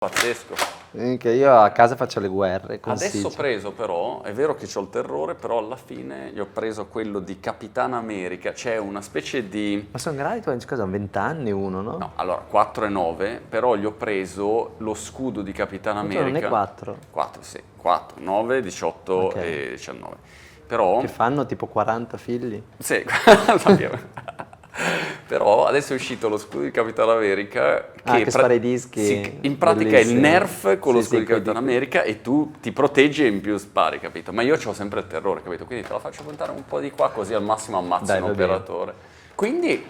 Pazzesco. Che io a casa faccio le guerre con Adesso ho Siege. preso però, è vero che c'ho il terrore, però alla fine gli ho preso quello di Capitan America, c'è una specie di... Ma sono grandi, cosa, 20 anni uno, no? No, allora 4 e 9, però gli ho preso lo scudo di Capitan Quanto America. non è 4? 4, sì, 4, 9, 18 Ok. e 19. Però... Che fanno tipo 40 figli? Sì, sappiamo. Però adesso è uscito lo scudo di Capitan America Che spara i dischi, sì, in pratica è il bellissimo. nerf con lo Sì, scudo sì, di Capitan America e tu ti proteggi e in più spari, capito? Ma io ho sempre il terrore, capito? Quindi te la faccio contare un po' di qua così al massimo ammazzi Dai, un va bene. operatore. Quindi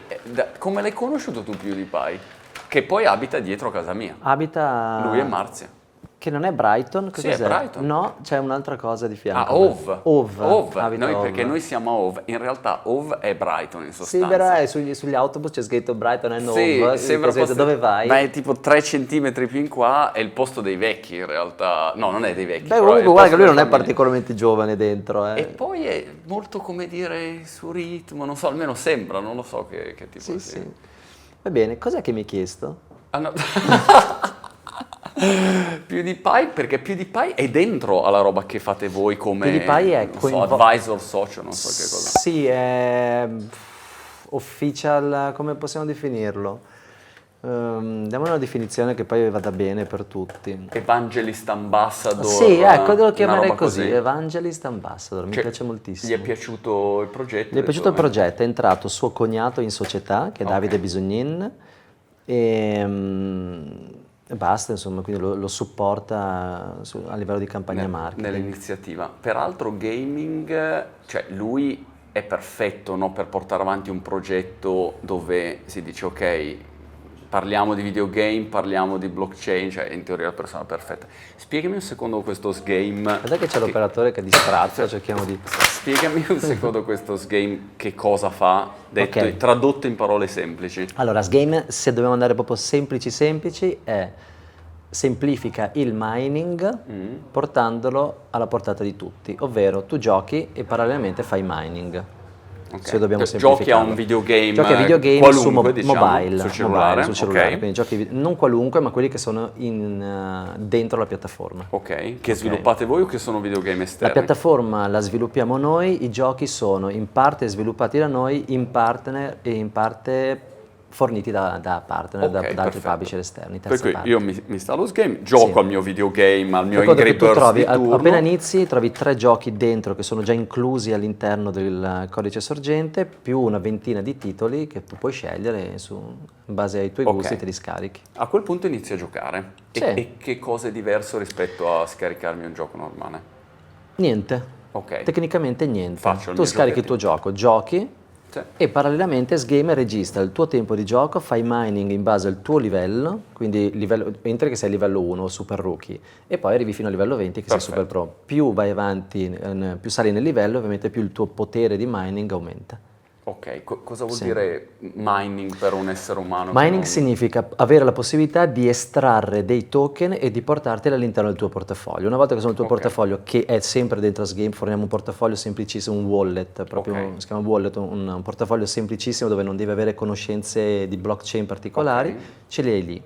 come l'hai conosciuto tu PewDiePie? Che poi abita dietro casa mia. Abita... Lui è Marzia. Che non è Brighton? Sì, è Cos'è? Brighton. No, c'è un'altra cosa di fianco. Ah, Hove. Hove. Abita Noi, Hove. perché noi siamo a Hove. In realtà Hove è Brighton in Sì, sostanza. però sugli autobus c'è scritto Brighton and Sì, Hove. sembra Cos'è? Dove vai? Beh, tipo 3 centimetri più in qua è il posto dei vecchi in realtà. No, non è dei vecchi. Beh, però è comunque il guarda posto che lui non delle è famiglie. particolarmente giovane dentro, E poi è molto, come dire, su ritmo, non so, almeno sembra, non lo so che tipo Sì, sia. sì. Va bene, cos'è che mi hai chiesto? Ah, no. PewDiePie, perché PewDiePie è dentro alla roba che fate voi come PewDiePie è non so, advisor socio, non so che cosa. Sì, è official, come possiamo definirlo? Diamo una definizione che poi vada bene per tutti. Evangelist Ambassador. Sì, ecco, lo una chiamerei roba così, Evangelist Ambassador, mi Cioè, piace Gli moltissimo. è piaciuto il progetto? Gli è piaciuto il Detto, progetto, è entrato suo cognato in società, che è Ok. Davide Bisognin, e basta, insomma, quindi lo supporta a livello di campagna marketing. nell'iniziativa. Peraltro gaming, cioè lui è perfetto, no, per portare avanti un progetto dove si dice ok, parliamo di videogame, parliamo di blockchain, cioè in teoria è la persona perfetta. Spiegami un secondo questo sgame. Guarda che c'è l'operatore che distratto, cerchiamo di... Spiegami un secondo questo sgame che cosa fa, detto, Ok. tradotto in parole semplici. Allora, Sgame, se dobbiamo andare proprio semplici, semplifica il mining portandolo alla portata di tutti, ovvero tu giochi e parallelamente fai mining. Ok. Se dobbiamo Giochi a semplificarlo. un videogame, Giochi a videogame qualunque, su diciamo, mobile, sul cellulare, sul cellulare, ok. quindi giochi non qualunque, ma quelli che sono dentro la piattaforma. Ok, che sviluppate voi o che sono videogame La esterni? piattaforma la sviluppiamo noi, i giochi sono in parte sviluppati da noi, in partner e in parte forniti da partner, Ok, da altri perfetto. publisher esterni, Per terze cui parti. io mi installo Sgame, gioco Sì. al mio videogame, al mio Fai conto Angry che tu Birds trovi, di turno. appena inizi, trovi 3 giochi dentro che sono già inclusi all'interno del codice sorgente, più una ventina di titoli che tu puoi scegliere in base ai tuoi Ok. gusti, te li scarichi. A quel punto inizio a giocare. Sì. E che cosa è diverso rispetto a scaricarmi un gioco normale? Niente, Ok. tecnicamente niente. Faccio il Tu mio scarichi il tuo gioco, giochi Sì. e parallelamente Sgame registra il tuo tempo di gioco, fai mining in base al tuo livello, quindi entri che sei a livello 1 super rookie e poi arrivi fino a livello 20 che sei super pro. Più vai avanti, più sali nel livello, ovviamente più il tuo potere di mining aumenta. Ok, cosa vuol Sì. dire mining per un essere umano? che Mining non- significa avere la possibilità di estrarre dei token e di portarteli all'interno del tuo portafoglio. Una volta che sono nel tuo Ok. portafoglio, che è sempre dentro Sgame, forniamo un portafoglio semplicissimo, un wallet, proprio Ok. si chiama wallet, un portafoglio semplicissimo dove non devi avere conoscenze di blockchain particolari, Ok. ce li hai lì.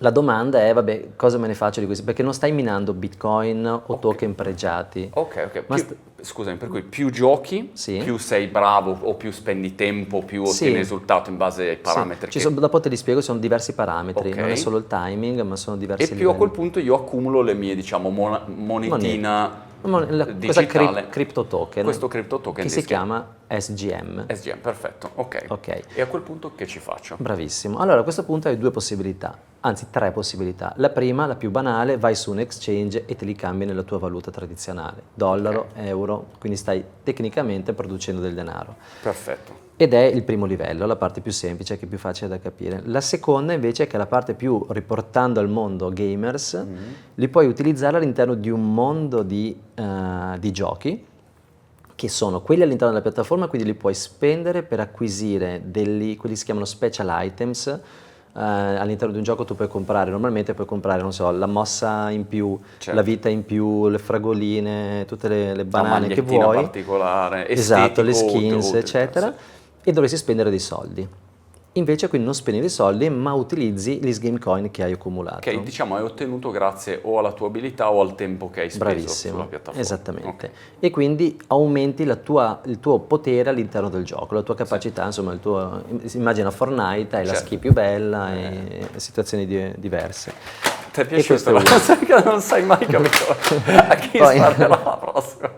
La domanda è, vabbè, cosa me ne faccio di questi? Perché non stai minando bitcoin o token pregiati. Ok. Ma Scusami, per cui più giochi, Sì. più sei bravo o più spendi tempo, più Sì. ottieni risultato in base ai Sì, parametri. dopo te li spiego, ci sono diversi parametri, Ok. non è solo il timing, ma sono diversi E più a livelli. quel punto io accumulo le mie, diciamo, monetina Questa digitale. crypto token, Questo crypto token che di si Sgame. chiama SGM. SGM, perfetto, ok. Ok. E a quel punto che ci faccio? Bravissimo. Allora a questo punto hai 2 possibilità, anzi 3 possibilità. La prima, la più banale, vai su un exchange e te li cambi nella tua valuta tradizionale, dollaro, euro, quindi stai tecnicamente producendo del denaro. Perfetto. Ed è il primo livello, la parte più semplice, che è più facile da capire. La seconda invece è che è la parte più riportando al mondo gamers, li puoi utilizzare all'interno di un mondo di giochi, che sono quelli all'interno della piattaforma, quindi li puoi spendere per acquisire quelli si chiamano special items. All'interno di un gioco tu puoi comprare, normalmente puoi comprare, non so, la mossa in più, Certo. la vita in più, le fragoline, tutte le banane che magliettina vuoi. particolare, Esatto, le estetico, skins, utile, eccetera, sì. e dovresti spendere dei soldi. Invece quindi non spendi dei soldi, ma utilizzi gli game coin che hai accumulato. Che diciamo hai ottenuto grazie o alla tua abilità o al tempo che hai speso Bravissimo, sulla piattaforma. esattamente. Ok. E quindi aumenti il tuo potere all'interno del gioco, la tua capacità, insomma, immagina Fortnite, hai la Certo. ski più bella e situazioni diverse. Ti è E questo piaciuto? è uno. Perché non sai mai capito a chi Poi- sparerà la prossima.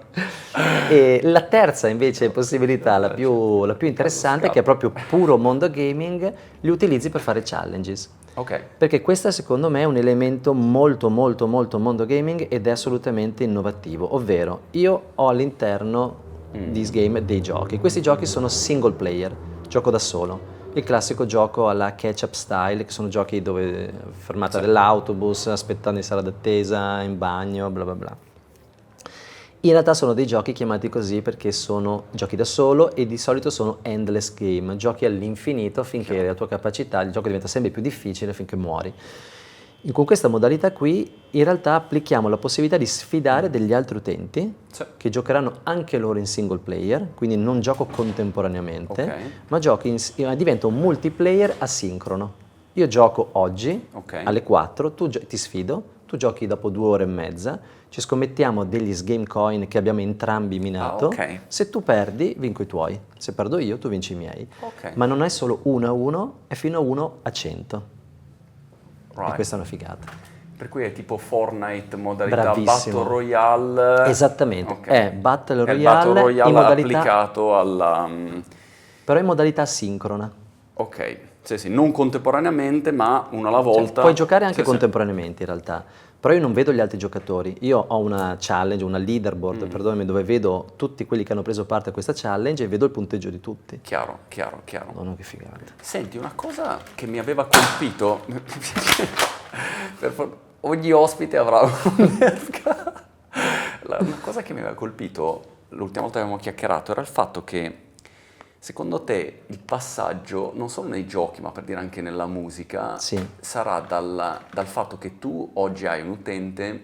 E la terza invece possibilità, la più interessante, che è proprio puro mondo gaming, li utilizzi per fare challenges. Ok. Perché questo secondo me è un elemento molto molto molto mondo gaming ed è assolutamente innovativo, ovvero io ho all'interno di Game dei giochi. Questi giochi sono single player, gioco da solo. Il classico gioco alla catch-up style, che sono giochi dove fermata dell'autobus, aspettando in sala d'attesa, in bagno, bla bla bla. In realtà sono dei giochi chiamati così perché sono giochi da solo e di solito sono endless game, giochi all'infinito finché la tua capacità, il gioco diventa sempre più difficile finché muori. Con questa modalità qui in realtà applichiamo la possibilità di sfidare degli altri utenti Sì. che giocheranno anche loro in single player, quindi non gioco contemporaneamente, Ok. ma diventa un multiplayer asincrono. Io gioco oggi Ok. alle 4, ti sfido, tu giochi dopo 2 ore e mezza, ci scommettiamo degli game coin che abbiamo entrambi minato. ok. Se tu perdi, vinco i tuoi. Se perdo io, tu vinci i miei. Ok. Ma non è solo 1 a 1, è fino a 1 a 100. E Right. questa è una figata. Per cui è tipo Fortnite, modalità Bravissimo. Battle Royale. Esattamente, Ok. è Battle È il Royale, Battle Royale in modalità, applicato alla... però in modalità sincrona. Ok, sì, non contemporaneamente, ma una alla volta. Puoi giocare anche Sì, sì. contemporaneamente in realtà, però io non vedo gli altri giocatori. Io ho una challenge, una leaderboard, perdonami, dove vedo tutti quelli che hanno preso parte a questa challenge e vedo il punteggio di tutti. Chiaro. No, no, che figata. Senti, una cosa che mi aveva colpito, ogni ospite avrà una cosa che mi aveva colpito l'ultima volta che avevamo chiacchierato era il fatto che secondo te il passaggio, non solo nei giochi ma per dire anche nella musica, Sì. sarà dal fatto che tu oggi hai un utente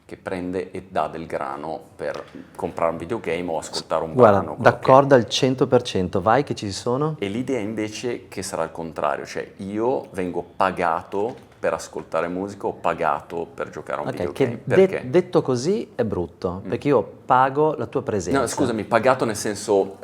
che prende e dà del grano per comprare un videogame o ascoltare un Guarda, brano. quello che è. d'accordo al 100%, vai che ci sono. E l'idea invece che sarà il contrario, cioè io vengo pagato per ascoltare musica o pagato per giocare a un Ok, videogame. che Perché? detto così è brutto, perché io pago la tua presenza. No, scusami, pagato nel senso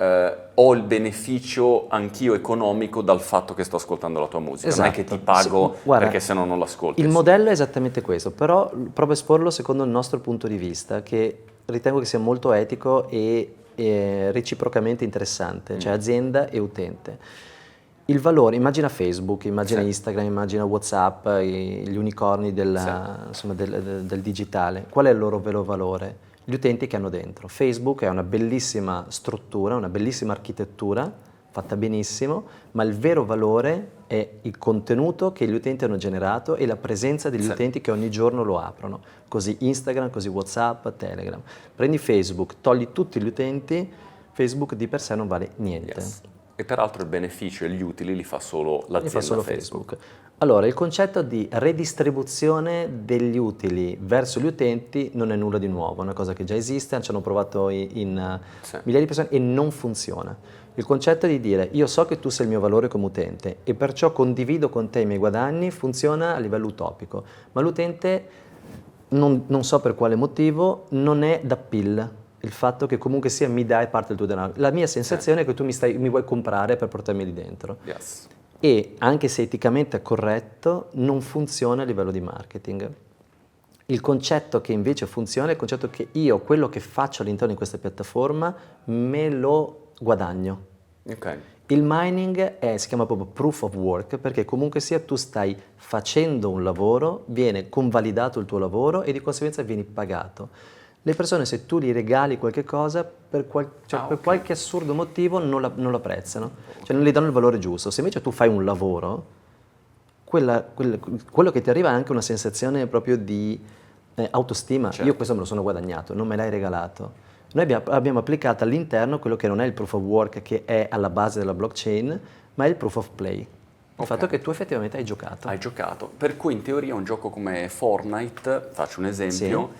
ho il beneficio anch'io economico dal fatto che sto ascoltando la tua musica, non è che ti Esatto. pago Guarda, perché se no non l'ascolti. Il modello è esattamente questo, però provo a esporlo secondo il nostro punto di vista, che ritengo che sia molto etico e reciprocamente interessante, cioè azienda e utente. Il valore, immagina Facebook, immagina Sì. Instagram, immagina WhatsApp, gli unicorni insomma, del digitale. Qual è il loro vero valore? Gli utenti che hanno dentro. Facebook è una bellissima struttura, una bellissima architettura, fatta benissimo, ma il vero valore è il contenuto che gli utenti hanno generato e la presenza degli Sì. utenti che ogni giorno lo aprono. Così Instagram, così WhatsApp, Telegram. Prendi Facebook, togli tutti gli utenti, Facebook di per sé non vale niente. Yes. E peraltro il beneficio e gli utili li fa solo Li l'azienda fa solo Facebook. Allora, il concetto di redistribuzione degli utili verso gli utenti non è nulla di nuovo, è una cosa che già esiste, ci hanno provato in Sì. migliaia di persone e non funziona. Il concetto di dire io so che tu sei il mio valore come utente e perciò condivido con te i miei guadagni funziona a livello utopico, ma l'utente non so per quale motivo non è d'appeal. Il fatto che comunque sia mi dai parte del tuo denaro. La mia sensazione è che tu mi vuoi comprare per portarmi lì dentro. Yes. E anche se eticamente è corretto, non funziona a livello di marketing. Il concetto che invece funziona è il concetto che io quello che faccio all'interno di questa piattaforma me lo guadagno. Ok. Il mining si chiama proprio proof of work perché comunque sia tu stai facendo un lavoro, viene convalidato il tuo lavoro e di conseguenza vieni pagato. Le persone se tu gli regali qualche cosa per qualche assurdo motivo non lo apprezzano, cioè non gli danno il valore giusto. Se invece tu fai un lavoro, quello che ti arriva è anche una sensazione proprio di autostima. Certo. Io questo me lo sono guadagnato, non me l'hai regalato. Noi abbiamo applicato all'interno quello che non è il proof of work che è alla base della blockchain, ma è il proof of play. Il fatto che tu effettivamente hai giocato. Hai giocato. Per cui in teoria un gioco come Fortnite, faccio un esempio,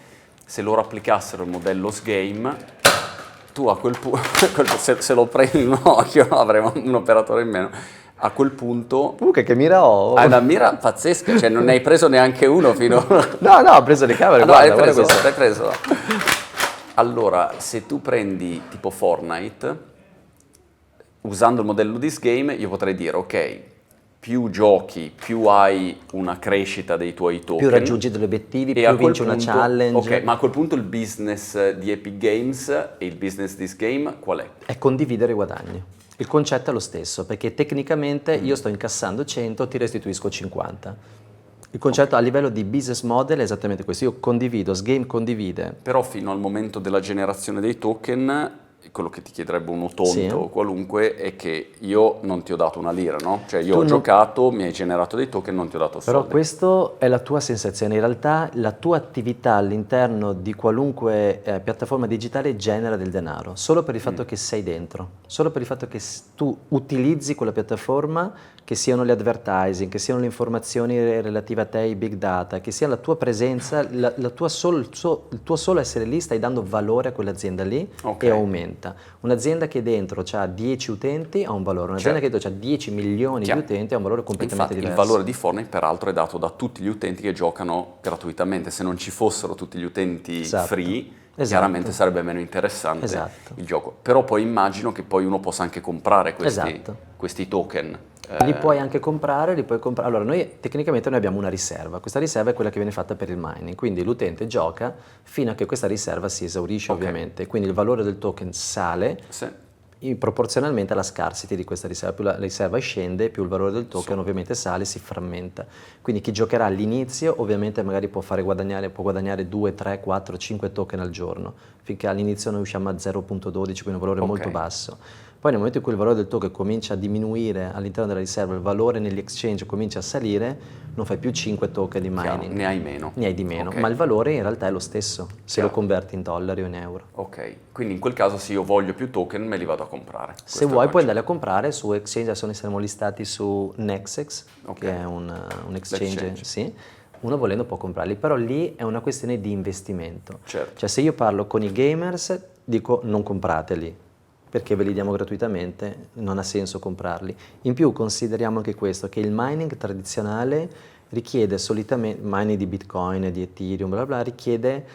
se loro applicassero il modello S-Game, tu a quel punto, se lo prendi in un occhio avremo un operatore in meno, A quel punto Che mira ho! hai una mira pazzesca, cioè non ne hai preso neanche uno fino No, ho preso le camere, Ah, no, guarda, hai guarda preso, questo. l'hai preso. Allora, se tu prendi tipo Fortnite, usando il modello This Game, io potrei dire, ok, più giochi, più hai una crescita dei tuoi token. Più raggiungi degli obiettivi, E a più quel vinci una punto- challenge. Ok, ma a quel punto il business di Epic Games e il business This Game qual è? È condividere i guadagni. Il concetto è lo stesso, perché tecnicamente io sto incassando 100, ti restituisco 50. Il concetto a livello di business model è esattamente questo. Io condivido, Sgame condivide. Però fino al momento della generazione dei token, quello che ti chiederebbe uno tonto Sì. o qualunque è che io non ti ho dato una lira, no? Cioè io Tu ho non- giocato, mi hai generato dei token, non ti ho dato Però soldi. questo è la tua sensazione, in realtà la tua attività all'interno di qualunque piattaforma digitale genera del denaro, solo per il fatto che sei dentro, solo per il fatto che tu utilizzi quella piattaforma, che siano gli advertising, che siano le informazioni relative a te, i big data, che sia la tua presenza, il tuo solo essere lì, stai dando valore a quell'azienda lì Ok. e aumenta. Un'azienda che dentro ha 10 utenti ha un valore, un'azienda Certo. che dentro ha 10 milioni Chiaro. di utenti ha un valore completamente Infatti diverso. il valore di Fortnite peraltro è dato da tutti gli utenti che giocano gratuitamente, se non ci fossero tutti gli utenti Esatto. free, Esatto. chiaramente sarebbe meno interessante Esatto. il gioco. Però poi immagino che poi uno possa anche comprare Esatto. questi token. Li puoi anche comprare, li puoi comprare. Allora, tecnicamente noi abbiamo una riserva. Questa riserva è quella che viene fatta per il mining. Quindi l'utente gioca fino a che questa riserva si esaurisce, Ok. ovviamente. Quindi il valore del token sale Sì. proporzionalmente alla scarsity di questa riserva. Più la riserva scende, più il valore del token ovviamente sale, si frammenta. Quindi chi giocherà all'inizio ovviamente magari può guadagnare 2, 3, 4, 5 token al giorno, finché all'inizio noi usciamo a 0.12, quindi un valore Ok. molto basso. Poi nel momento in cui il valore del token comincia a diminuire all'interno della riserva, il valore negli exchange comincia a salire, non fai più 5 token di Chiaro, mining. ne hai meno. Ne hai di meno, Ok. ma il valore in realtà è lo stesso, se Chiaro. lo converti in dollari o in euro. Ok, quindi in quel caso se io voglio più token me li vado a comprare. Questo Se è il vuoi puoi concetto. andare a comprare su exchange, adesso noi siamo listati su Nexex, Ok. che è un exchange, L'exchange. sì. Uno volendo può comprarli, però lì è una questione di investimento. Certo. Cioè se io parlo con i gamers dico non comprateli, perché ve li diamo gratuitamente, non ha senso comprarli. In più consideriamo anche questo, che il mining tradizionale richiede solitamente, mining di Bitcoin, di Ethereum, bla bla, richiede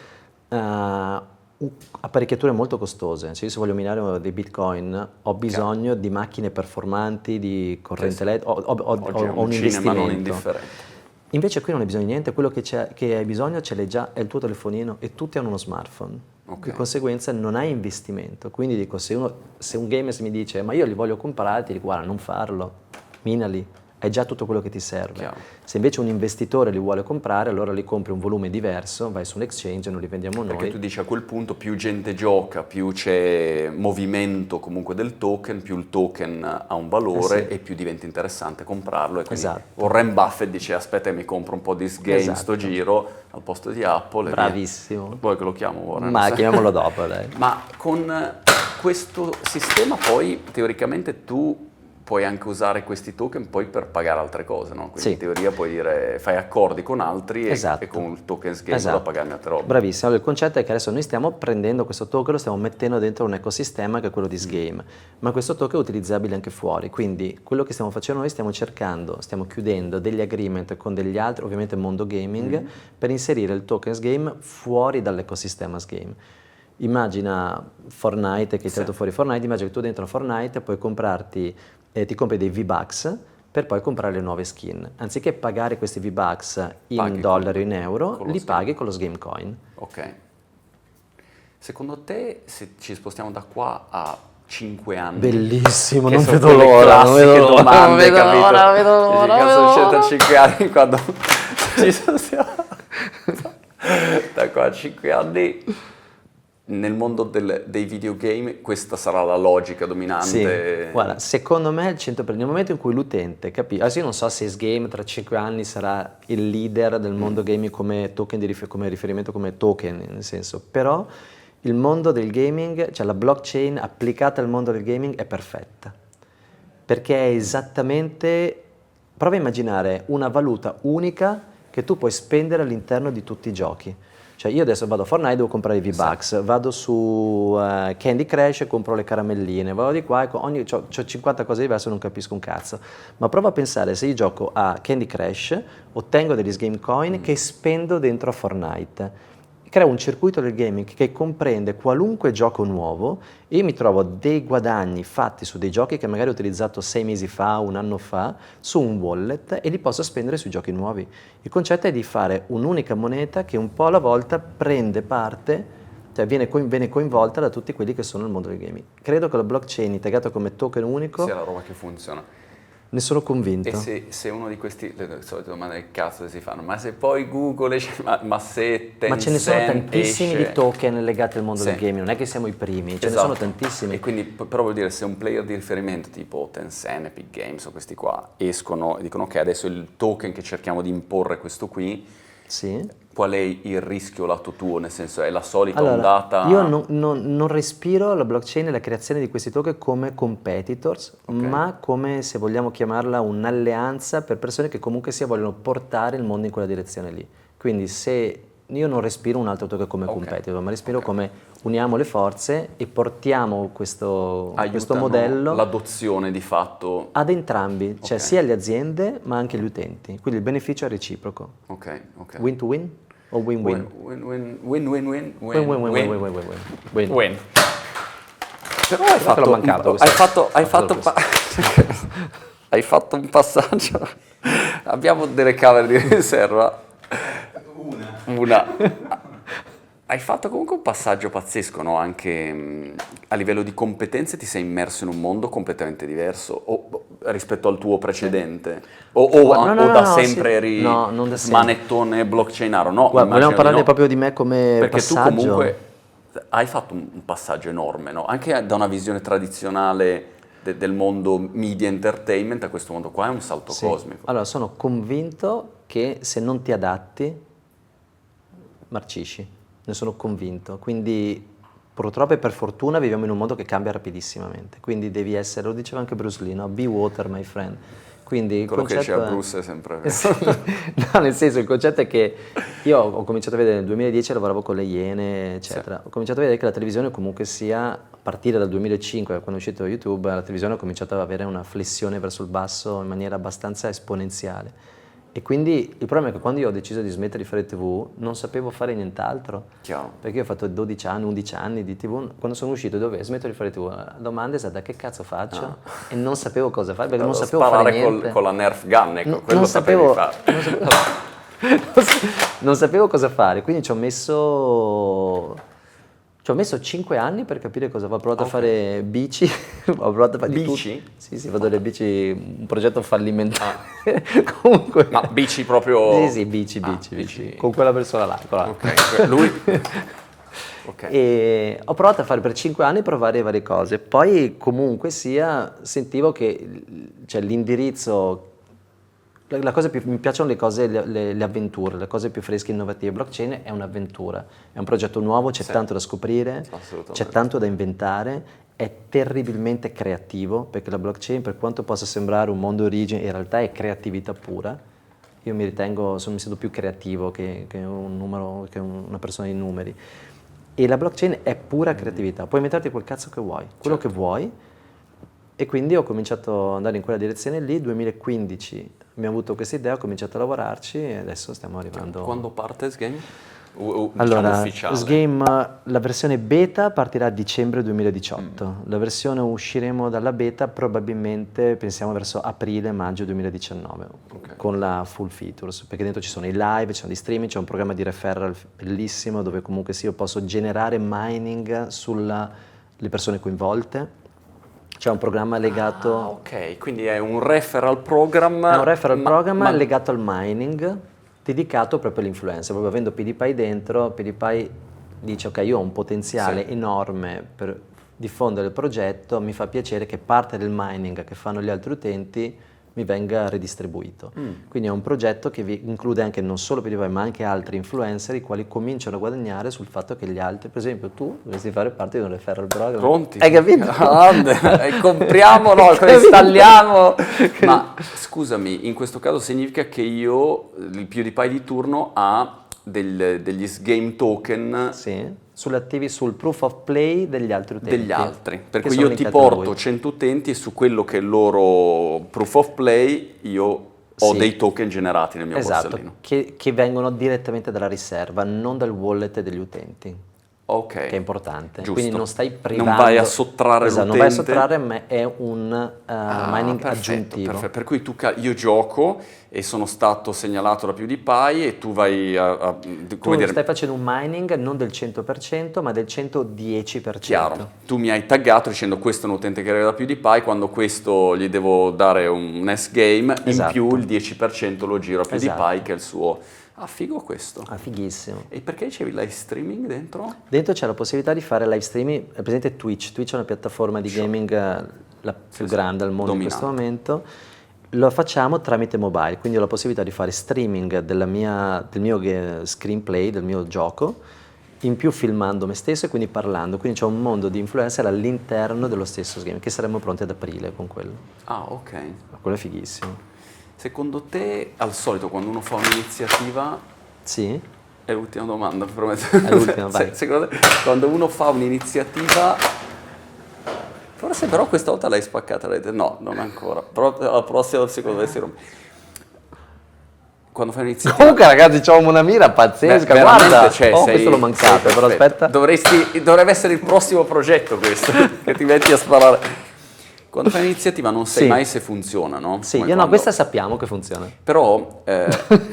apparecchiature molto costose. Cioè io se voglio minare dei Bitcoin ho bisogno di macchine performanti, di corrente Sì. elettrica, Oggi è ho un un cinema non investimento. indifferente. Invece qui non hai bisogno di niente, quello che hai bisogno ce l'hai già, è il tuo telefonino e tutti hanno uno smartphone. Ok. Di conseguenza non hai investimento. Quindi dico, se un gamer mi dice ma io li voglio comprare, ti dico guarda non farlo, minali, hai già tutto quello che ti serve. Chiaro. Se invece un investitore li vuole comprare, allora li compri un volume diverso, vai su un exchange e non li vendiamo Perché noi. tu dici a quel punto più gente gioca, più c'è movimento comunque del token, più il token ha un valore Sì. e più diventa interessante comprarlo. E quindi Esatto. Warren Buffett dice aspetta mi compro un po' di game Esatto. sto giro al posto di Apple. e Bravissimo. via. Vuoi che lo chiamo Warren? Ma chiamiamolo dopo, dai. Ma con questo sistema poi teoricamente tu puoi anche usare questi token poi per pagare altre cose, no? Quindi Sì. in teoria puoi dire fai accordi con altri Esatto. e con il token game Esatto. da pagarmi altre robe. Bravissimo, allora, il concetto è che adesso noi stiamo prendendo questo token, lo stiamo mettendo dentro un ecosistema che è quello di Sgame, ma questo token è utilizzabile anche fuori, quindi quello che stiamo facendo noi stiamo chiudendo degli agreement con degli altri, ovviamente mondo gaming, per inserire il token Sgame fuori dall'ecosistema Sgame. Immagina Fortnite, che hai tirato fuori Fortnite, immagina che tu dentro Fortnite puoi ti compri dei V-Bucks per poi comprare le nuove skin. Anziché pagare questi V-Bucks in Paghi dollari o con- in euro, con lo li Sgame. paghi con lo Sgame Coin. Ok. Secondo te, se ci spostiamo da qua a 5 anni... Bellissimo, che non sono vedo quelle l'ora, non vedo classiche l'ora, domande, non vedo capito? l'ora, non vedo Dici, l'ora, cazzo, non uscito vedo a 5 anni quando ci sono... Da qua a 5 anni... Nel mondo dei videogame questa sarà la logica dominante. Sì, guarda, secondo me il 100%, nel momento in cui l'utente capisce, adesso io non so se Sgame tra 5 anni sarà il leader del mondo gaming come token come riferimento, come token, nel senso, però il mondo del gaming, cioè la blockchain applicata al mondo del gaming è perfetta, perché è esattamente, prova a immaginare una valuta unica che tu puoi spendere all'interno di tutti i giochi. Cioè io adesso vado a Fortnite, devo comprare i V-Bucks, vado su Candy Crush e compro le caramelline, vado di qua e c'ho 50 cose diverse e non capisco un cazzo. Ma prova a pensare, se io gioco a Candy Crush, ottengo degli game coin che spendo dentro a Fortnite. Crea un circuito del gaming che comprende qualunque gioco nuovo e mi trovo dei guadagni fatti su dei giochi che magari ho utilizzato 6 mesi fa, un anno fa, su un wallet e li posso spendere sui giochi nuovi. Il concetto è di fare un'unica moneta che un po' alla volta prende parte, cioè viene coinvolta da tutti quelli che sono nel mondo del gaming. Credo che la blockchain integrata come token unico sia la roba che funziona. ne sono convinto. E se uno di questi, le solite domande che cazzo si fanno, ma se poi Google esce, ma se Tencent Ma ce ne sono tantissimi esce, di token legati al mondo sì, del gaming, non è che siamo i primi, ce ne esatto, sono tantissimi. E quindi però vuol dire se un player di riferimento tipo Tencent, Epic Games o questi qua escono e dicono ok adesso il token che cerchiamo di imporre è questo qui, Sì. qual è il rischio lato tuo? Nel senso è la solita Allora, ondata? io non respiro la blockchain e la creazione di questi token come competitors, ma come, se vogliamo chiamarla, un'alleanza per persone che comunque sia vogliono portare il mondo in quella direzione lì. Quindi se io non respiro un altro token come competitor, ma respiro come uniamo le forze e portiamo questo modello l'adozione di fatto ad entrambi, cioè sia alle aziende ma anche agli utenti. Quindi il beneficio è reciproco. ok. Win to win o win-win? Win. Però hai fatto un passaggio. Abbiamo delle camere di riserva. Una. Hai fatto comunque un passaggio pazzesco, no? Anche a livello di competenze ti sei immerso in un mondo completamente diverso rispetto al tuo precedente? Da sempre eri non da sempre. smanettone blockchainaro? No, Guarda, vogliamo parlare no. proprio di me come Perché passaggio? tu comunque hai fatto un passaggio enorme, no? Anche da una visione tradizionale del mondo media entertainment a questo mondo qua è un salto cosmico. Allora, sono convinto che se non ti adatti, marcisci. Ne sono convinto. Quindi, purtroppo e per fortuna, viviamo in un mondo che cambia rapidissimamente. Quindi devi essere, lo diceva anche Bruce Lee, no? Be water, my friend. Quindi il quello che concetto diceva Bruce è sempre no, nel senso, il concetto è che io ho cominciato a vedere nel 2010, lavoravo con le Iene, eccetera. Ho cominciato a vedere che la televisione comunque sia, a partire dal 2005, quando è uscito YouTube, la televisione ha cominciato ad avere una flessione verso il basso in maniera abbastanza esponenziale. E quindi il problema è che quando io ho deciso di smettere di fare TV non sapevo fare nient'altro. Chiaro. Perché io ho fatto 12 anni, 11 anni di TV, quando sono uscito dove smetto di fare TV, la domanda è stata che cazzo faccio? E non sapevo cosa fare, perché non sapevo fare niente. Con la Nerf gun, ecco, quello non sapevi sapevo, fare. non sapevo cosa fare, quindi ci ho messo 5 anni per capire cosa avevo provato a fare bici, ho provato a fare bici? Sì, vado delle bici, un progetto fallimentare. Comunque. Ma bici proprio? Sì, bici. Con quella persona là. Ok, lui? Okay. E ho provato a fare per 5 anni, provare varie cose, poi comunque sentivo che l'indirizzo, la cosa mi piacciono le cose, le avventure, le cose più fresche e innovative. Blockchain è un'avventura, è un progetto nuovo, c'è tanto da scoprire, c'è tanto da inventare, è terribilmente creativo, perché la blockchain, per quanto possa sembrare un mondo origine, in realtà è creatività pura. Io mi sento più creativo che una persona di numeri. E la blockchain è pura creatività, puoi inventarti quel cazzo che vuoi, quello che vuoi. E quindi ho cominciato ad andare in quella direzione lì. 2015 abbiamo avuto questa idea, ho cominciato a lavorarci e adesso stiamo arrivando. Quando parte Sgame? Allora, ufficiale. Sgame, la versione beta partirà a dicembre 2018. La versione usciremo dalla beta probabilmente, pensiamo, verso aprile-maggio 2019, con la full features, perché dentro ci sono i live, ci sono gli streaming, c'è un programma di referral bellissimo dove comunque io posso generare mining sulle persone coinvolte. C'è un programma legato... ok, quindi è un referral program. È un referral program legato al mining, dedicato proprio all'influencer. Proprio avendo PewDiePie dentro, PewDiePie dice ok, io ho un potenziale enorme per diffondere il progetto, mi fa piacere che parte del mining che fanno gli altri utenti mi venga ridistribuito. Quindi è un progetto che include anche non solo PewDiePie ma anche altri influencer, i quali cominciano a guadagnare sul fatto che gli altri, per esempio tu, dovresti fare parte di un referral program. Pronti? Hai capito? Compriamo, no, installiamo. Ma scusami, in questo caso significa che io, il PewDiePie di turno, ha degli game token Sì, attivi sul proof of play degli altri utenti. degli altri. Per che cui sono io ti linkati da porto voi. 100 utenti e su quello che è il loro proof of play io ho Sì. dei token generati nel mio Esatto, borsellino. che vengono direttamente dalla riserva, non dal wallet degli utenti, Ok. che è importante. Giusto. Quindi non stai privando... Non vai a sottrarre Esatto, non vai a l'utente. sottrarre, ma è un mining Perfetto, aggiuntivo. perfetto. Per cui io gioco e sono stato segnalato da PewDiePie e tu vai Tu come dire, stai facendo un mining non del 100%, ma del 110%. chiaro, tu mi hai taggato dicendo questo è un utente che arriva da PewDiePie, quando questo gli devo dare un S-game, in Esatto. più il 10% lo giro a PewDiePie Esatto. che è il suo... Ah, figo questo. Ah, fighissimo. E perché dicevi live streaming dentro? Dentro c'è la possibilità di fare live streaming, è presente Twitch. Twitch è una piattaforma di gaming la più grande al mondo in questo momento. Lo facciamo tramite mobile, quindi ho la possibilità di fare streaming del mio screenplay, del mio gioco, in più filmando me stesso e quindi parlando. Quindi c'è un mondo di influencer all'interno dello stesso game, che saremo pronti ad aprile con quello. Ah, ok. Ma quello è fighissimo. Secondo te, al solito, quando uno fa un'iniziativa... Sì? È l'ultima domanda, prometto. È l'ultima, vai. Secondo te, quando uno fa un'iniziativa... Forse però questa volta l'hai spaccata, l'hai detto, no, non ancora. Però la prossima secondo me si rompe. Quando fai un'iniziativa... Comunque ragazzi, c'ho una mira pazzesca, Beh, guarda! veramente, cioè, Questo l'ho mancato, però aspetta. Dovrebbe essere il prossimo progetto questo, che ti metti a sparare. Quando fai un'iniziativa non sai Sì. mai se funziona, no? Sì, Come io no, quando- questa sappiamo che funziona. Però,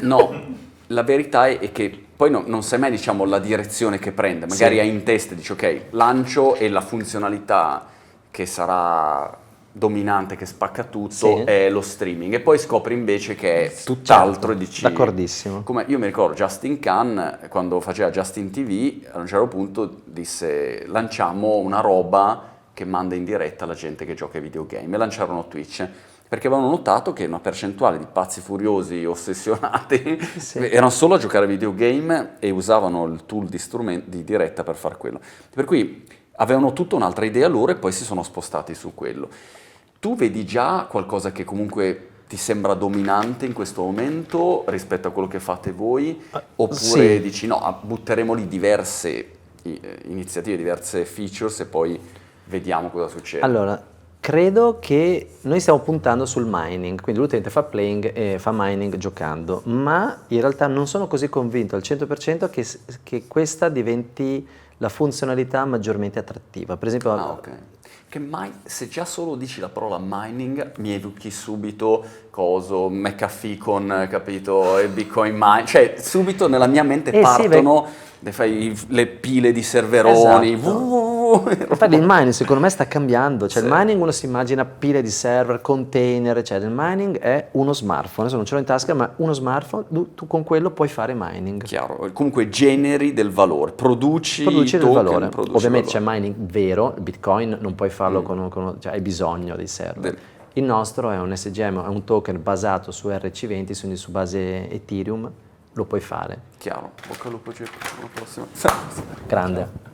no, la verità è che poi non sai mai, diciamo, la direzione che prende. Magari Sì. hai in testa e dici, ok, lancio e la funzionalità che sarà dominante, che spacca tutto, Sì. è lo streaming. E poi scopri invece che è tutt'altro e dici... D'accordissimo. Come io mi ricordo Justin Khan, quando faceva Justin TV, a un certo punto disse, lanciamo una roba che manda in diretta la gente che gioca ai videogame, e lanciarono Twitch. Perché avevano notato che una percentuale di pazzi furiosi ossessionati Sì. erano solo a giocare a videogame e usavano il tool di diretta per far quello. Per cui avevano tutta un'altra idea loro e poi si sono spostati su quello. Tu vedi già qualcosa che comunque ti sembra dominante in questo momento rispetto a quello che fate voi? Oppure sì. dici no, butteremo lì diverse iniziative, diverse features e poi vediamo cosa succede? Allora, credo che noi stiamo puntando sul mining, quindi l'utente fa playing e fa mining giocando, ma in realtà non sono così convinto al 100% che questa diventi la funzionalità maggiormente attrattiva. Per esempio, Ah, ok. Che se già solo dici la parola mining, mi evochi subito coso, McAfee con, capito, e Bitcoin mine, cioè subito nella mia mente sì, partono, fai le pile di serveroni, Esatto. Infatti il mining secondo me sta cambiando, cioè Sì. il mining uno si immagina pile di server, container, cioè il mining è uno smartphone, adesso non ce l'ho in tasca, ma uno smartphone, tu con quello puoi fare mining. Chiaro, comunque generi del valore, produci Del token, valore. produci Ovviamente c'è valore. mining vero, il Bitcoin non puoi farlo cioè hai bisogno dei server. Il nostro è un SGM, è un token basato su RC20, quindi su base Ethereum, lo puoi fare. Chiaro, bocca al lupo, Geppo, alla prossima. Grande.